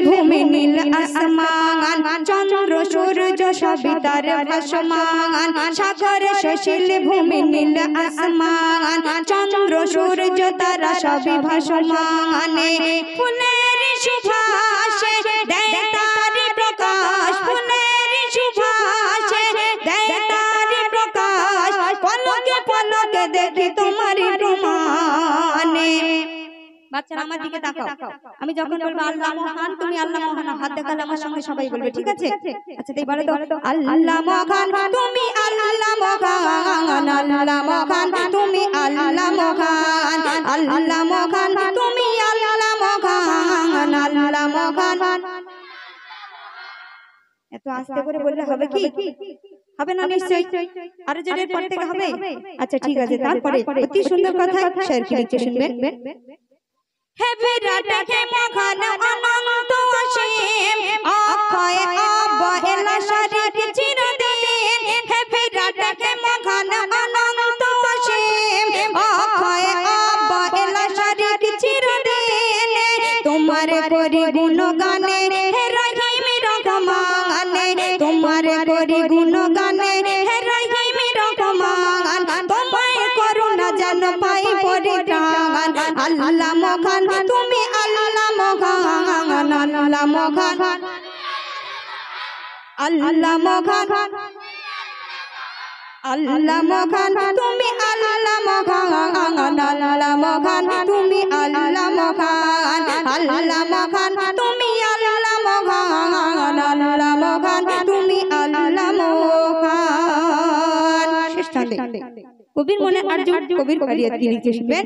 ভূমি নীল আসমান চন্দ্র সূর্য সবই তার ভাসমান সাগর সুশীল ভূমি নীল আসমান চন্দ্র সূর্য তারা সবই ভাসমান ফুলের সুবাসে দেয় তার প্রকাশ ফুলের সুবাসে দেয় তার প্রকাশ পলকে পলকে দেখি তোমার প্রমাণে বাচ্চারা আমার দিকে তাকাও আমি যখন বলবো আল্লাহ মহান তুমি আল্লাহ মহান হাত দেখালে আমার সঙ্গে সবাই বলবে ঠিক আছে আচ্ছা তাই বলো তো আল্লাহ মহান তুমি আল্লাহ মহান আল্লাহ মহান তুমি আল্লাহ মহান আল্লাহ মহান তুমি আল্লাহ মহান আল্লাহ মহান এত আস্তে করে বললে হবে কি হবে না নিশ্চয়ই আরো জোরে পড়তে হবে আচ্ছা ঠিক আছে তারপরে অতি সুন্দর কথা শেয়ার কি লিখে শুনবেন হে বিরাট হে মহান অনন্ত অসীম অক্ষয় অবহেলা শরীক চিরদিন হে বিরাট হে মহান অনন্ত অসীম অক্ষয় অবহেলা শরীক চিরদিন তোমার করি গুণগানে হে রহিম রহমান তোমার করি গুণগানে হে রহিম রহমান তোমায় করুণা যেন পাই পরিত্রাণ আল্লাহ মহান তুমি আল্লাহ মহান আল্লাহ মহান আল্লাহ মহান আল্লাহ মহান তুমি আল্লাহ মহান আল্লাহ মহান তুমি আল্লাহ মহান আল্লাহ মহান তুমি আল্লাহ মহান আল্লাহ মহান তুমি আল্লাহ মহান শেষ ছন্দে কবির মনে আরজু কবির ফরিয়াদ কি লিখে শুনবেন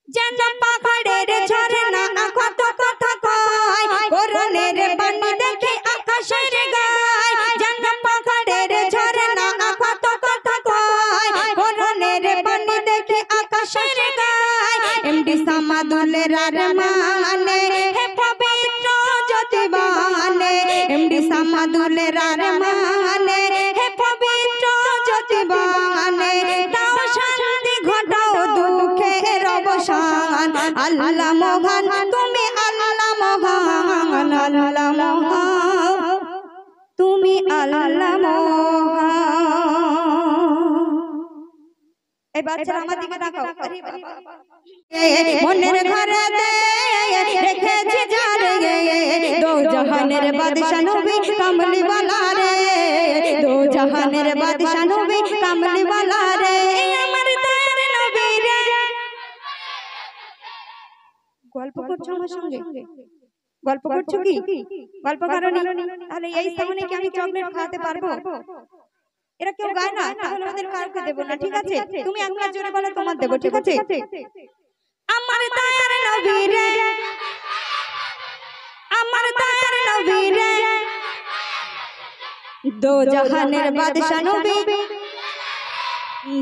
যেন পাহাড়ের ঝরনা কত কথা কয় কোরআনের বাণী দেখে আকাশের গায় যেন পাহাড়ের ঝরনা কত কথা কয় কোরআনের বাণী দেখে আকাশের গায় এমডি সামাদুল রহমানে হে পবিত্র জ্যোতিবানে এমডি সামাদুল রহমানে হে পবিত্র জ্যোতিবানে দাও শান্তি ঘটাও দুঃখের অবসান আল্লাহ মহান তুমি আল্লাহ মহান আল্লাহ মহান তুমি আল্লাহ মহান এই বাচ্চারা আমার দিকে তাকাও মনের ঘরে রেখেছি যারে দো জাহানের বাদশা নবী কামলি ওয়ালা রে দো জাহানের বাদশা নবী কামলি ওয়ালা রে আমার দয়ার নবী রে গল্প করছো আমার সঙ্গে গল্প করছো কি গল্প করনি তাহলে এই সামনে কি আমি চকলেট খাওয়াতে পারবো এরা কেউ গায় না তাহলে ওদের কাউকে দেব না ঠিক আছে তুমি একবার জোরে বলো তোমার দেব ঠিক আছে আমার দয়ার নবী রে আমার দয়ার নবী রে দো জাহানের বাদশা নবী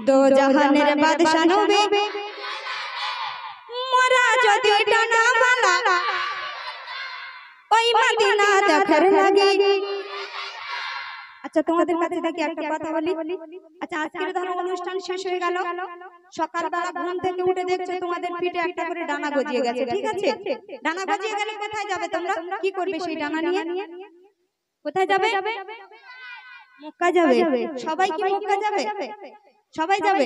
দো জাহানের বাদশা নবী মোরা যদি ডানা বালা ওই মদিনা দেখার লাগে আচ্ছা তোমাদের কাছে দেখি একটা কথা বলি আচ্ছা আজকের ধরো অনুষ্ঠান শেষ হয়ে গেল সকালবেলা ঘুম থেকে উঠে দেখছো তোমাদের পিঠে একটা করে ডানা গজিয়ে গেছে ঠিক আছে ডানা গজিয়ে গেলে কোথায় যাবে তোমরা কি করবে সেই ডানা নিয়ে কোথায় যাবে মক্কা যাবে সবাই কি মক্কা যাবে সবাই যাবে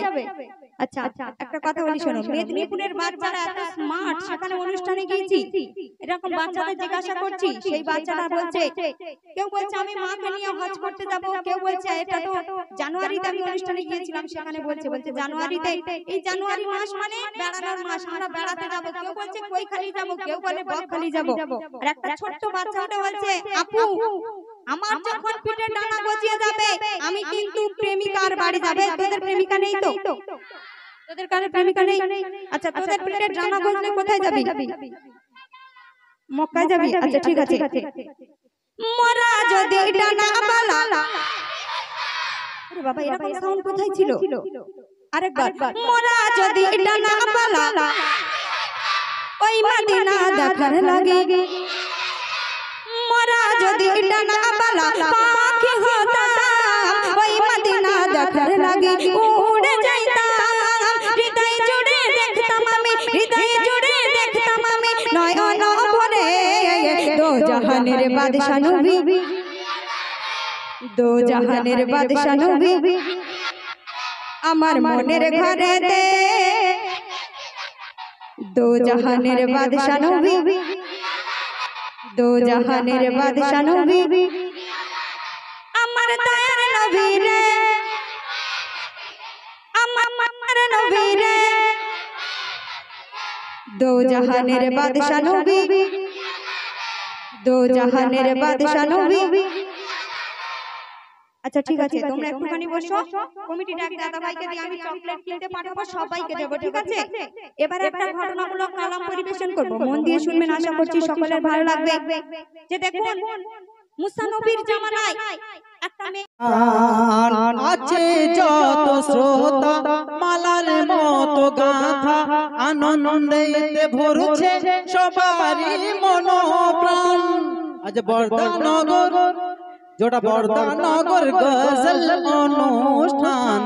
আচ্ছা একটা কথা বলি শোনো মেদিনীপুরের বাচ্চারা এত স্মার্ট সেখানে অনুষ্ঠানে গিয়েছি এরকম বাচ্চাদের জিজ্ঞাসা করছি সেই বাচ্চারা বলছে কেউ বলছে আমি মাকে নিয়ে হজ করতে যাব কেউ বলছে এটা তো জানুয়ারিতে আমি অনুষ্ঠানে গিয়েছিলাম সেখানে বলছে জানুয়ারিতে এই জানুয়ারি মাস মানে বেড়ানোর মাস আমরা বেড়াতে যাব কেউ বলছে কৈখালি যাব কেউ বলে বকখালি যাব আর একটা ছোট্ট বাচ্চা ওটা বলছে আপু আমার যখন পিঠে ডানা গজিয়ে যাবে আমি কিন্তু প্রেমিকার বাড়ি যাব তোদের প্রেমিকা নেই তো তোদের কানে প্রেমিকা নেই আচ্ছা তোদের পিঠে ডানা গজলে কোথায় যাবি মক্কায় যাবি আচ্ছা ঠিক আছে মোরা যদি ডানা বালা আরে বাবা এরকম সাউন্ড কোথায় ছিল আরেকবার মোরা যদি ডানা বালা ওই মদিনা দেখার লাগে মোরা যদি ডানা বালা পাখি হতাম ওই মদিনা দেখার লাগে উড়ে যাইতাম হৃদয় জুড়ে দেখতাম আমি হৃদয় জুড়ে দেখতাম আমি নয়ন ভরে জাহানের বাদশা নবী, দো জাহানের বাদশা নবী, আমার মনের ঘরেতে দো জাহানের বাদশা নবী, দো জাহানের বাদশা নবী, আমার দয়ার নবী রে, আমার নবী রে, দো জাহানের বাদশা নবী, দো জাহানের বাদশা নবী। আচ্ছা ঠিক আছে, তোমরা একটুখানি বসো, কমিটি ডাক দাদা ভাইকে দিয়ে আমি চকলেট কিনতে পাঠাবো, সবাইকে দেবো, ঠিক আছে? এবার একটা ঘটনামূলক কালাম পরিবেশন করব, মন দিয়ে শুনবেন, আশা করছি সকলের ভালো লাগবে। যে দেখুন, মুসা নবীর জামানায় একটা মেয়ে আছে যত শ্রোতা মালার মতো গাথা, আনন্দেতে ভরছে সবারই মনোপ্রাণ। আজ বর্দানগর জোড়া বর্দানগর গজল অনুষ্ঠান,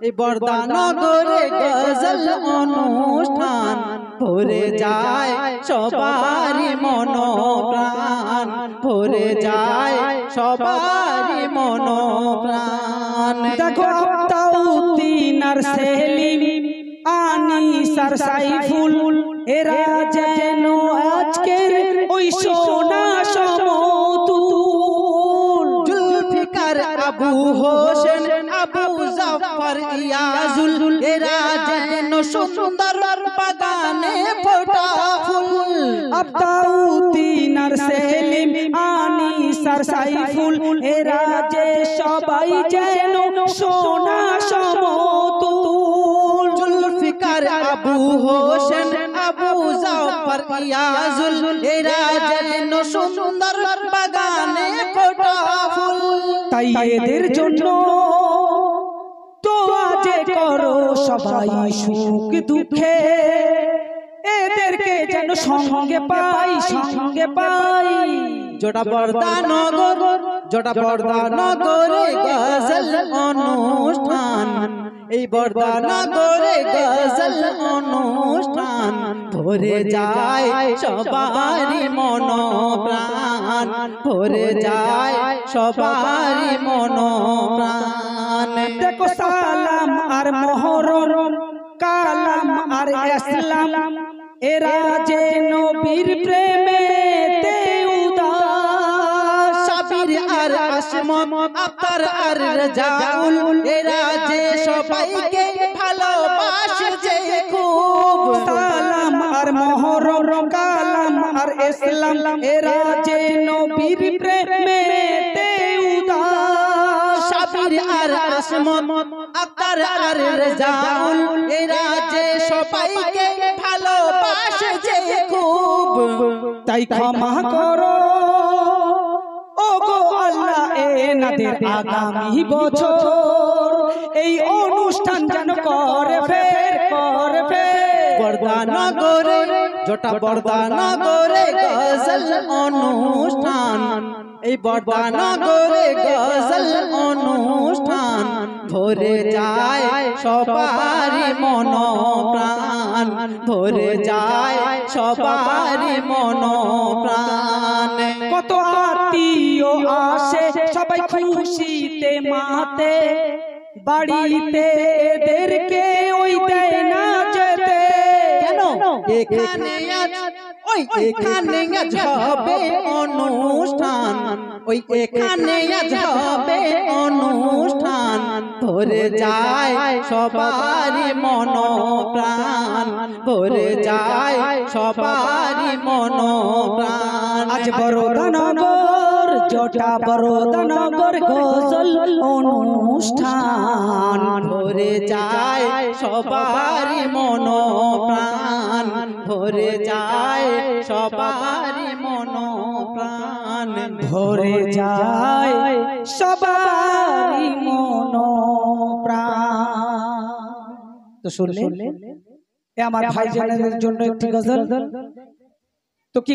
এই বর্দানগরে গজল অনুষ্ঠান, ভরে যায় সবারই মনোপ্রাণ, ভরে যায় সবারই মনোপ্রাণ। দেখো আতাউদ্দিন আর সেলিম, আনিস আর সাইফুল, এরা যেন আজকের ওই সোনা সমতুল। জুলফিকার আবু হোসেন আবু জাফর ইয়াজুল, এরা যেন সুন্দর বাগানে ফোটা ফুল। আতাউদ্দিন আর সেলিম, আনিস আর সাইফুল, এরা যে সবাই যেন সোনা সমতুল। জুলফিকার আবু হোসেন আবু জাফর ইয়াজুল, এরা যেন সুন্দর বাগানে ফোটা ফুল। তাই এদের জন্য দোয়া যে করো সবাই সুখ দুঃখে, এদেরকে যেন সঙ্গে পাই, সঙ্গে পাই। জোড়া বর্দানগর জোড়া বর্দানগরে গজল অনুষ্ঠান, এই বর্দানগরে গজল অনুষ্ঠান, ভরে যায় সবারই মনোপ্রাণ, ভরে যায় সবারই মনোপ্রাণ। দেখো সালাম আর মোহরম, কালাম আর ইসলাম, এরা যে নবীর প্রেমেতে উদাস। সাবির আর আসমত আতার আর রাজাউল, এরা যে সবাইকে ভালোবাসে খুব। সালাম আর মোহরম, কালাম আর ইসলাম, এরা যে নবীর প্রেমেতে উদাস। সাবির আর আসমত আতার আর রাজাউল, এরা যে সবাইকে ভালোবাসে খুব। তাই ক্ষমা করো ও গো আল্লাহ, এনাদের আগামী বছর এই অনুষ্ঠান যেন করে ফের, করে ফের। বর্দানগরে জোটা বর্দানগরে গজল অনুষ্ঠান, এই বর্দানগরে গজল অনুষ্ঠান, ভরে যায় সবারই মনোপ্রাণ, ভরে যায় সবারই মনোপ্রাণ। কত আত্মীয় আসে সবাই খুশিতে মাতে, বাড়িতে এদেরকে ওই দেয় না যেতে। কেন এখানে ওই এখানে হবে অনুষ্ঠান, ওই এখানে হবে অনুষ্ঠান, ভরে যায় সবারই মনোপ্রাণ, ভরে যায় সবারই মনোপ্রাণ। আজ বরদানগর জটা বরদানগর গজল অনুষ্ঠান, ভরে যায় সবারই মনোপ্রাণ, ভরে যায় সবারই মনোপ্রাণ, ভরে যায় সবারই মনোপ্রাণ। তো শুনলে এ আমার ভাইজানের জন্য একটি গজল। তো কি